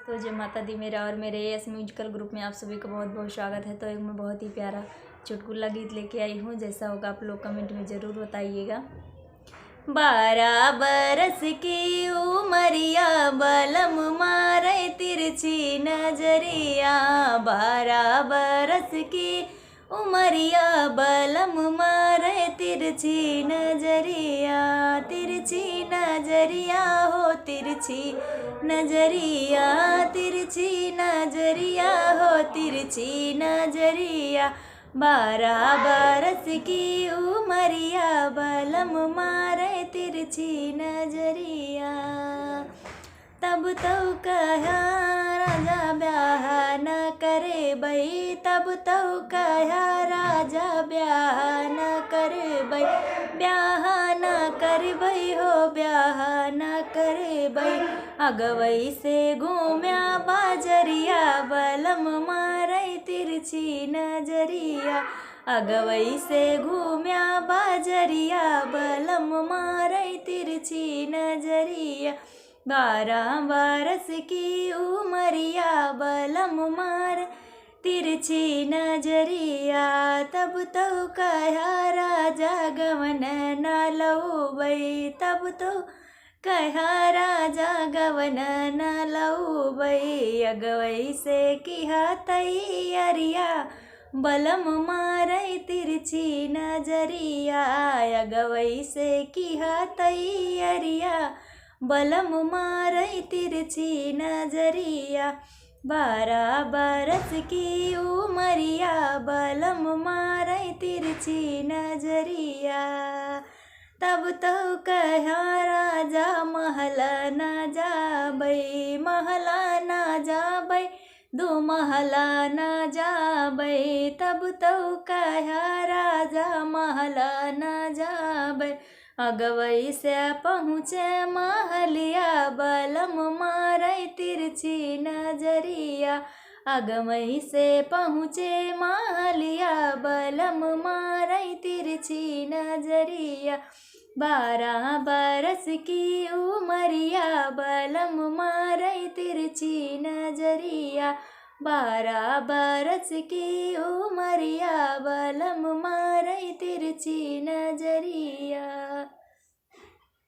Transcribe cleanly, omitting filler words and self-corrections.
दोस्तों, जय माता दी। मेरा और मेरे एस म्यूजिकल ग्रुप में आप सभी का बहुत बहुत स्वागत है। तो एक मैं बहुत ही प्यारा चुटकुला गीत लेके आई हूँ। जैसा होगा आप लोग कमेंट में ज़रूर बताइएगा। 12 बरस की उमरिया बलम मारे तिरछी नजरिया। 12 बरस की उमरिया बलम मारे तिरछी नजरिया। तिरछी नजरिया हो तिरछी नजरिया। तिरछी नजरिया हो तिरछी नजरिया। 12 बरस की उमरिया बलम मारे तिरछी नजरिया। तब तो कहा राजा ब्याह न करे बई। तब तो कहा राजा ब्याह न करे बई। ब्याह न कर बई हो ब्याह न करे बई। अगवई से घूम्या बाजरिया बलम मारे तिरछी नजरिया। अगवई से घूम्या बाजरिया बलम मारे तिरछी नजरिया। 12 बरस की उमरिया बलम मार तिरछी नजरिया। तब तो कहा राजा गवन न लऊ बई। तब तो कहा राजा गवन न लऊ बई। अगवई से किहा तैयारिया बलम मारे तिरछी नजरिया। अगवई से किहा तैयारिया बलम मारे तिरछी नजरिया। 12 बरस की उमरिया बलम मारे तिरछी नजरिया। तब तो कहा राजा महला न जाबई। महला न जाबई दो महला न जाबई। तब तो कहा राजा महला न जाबई। अगवई से पहुँचे महलिया बलम मारे तिरछी नजरिया। अगवई से पहुँचे महलिया बलम मारे तिरछी नजरिया। 12 बरस की उमरिया बलम मारे तिरछी नजरिया। 12 बरस की उमरिया बलम मारे तिरछी नजरिया।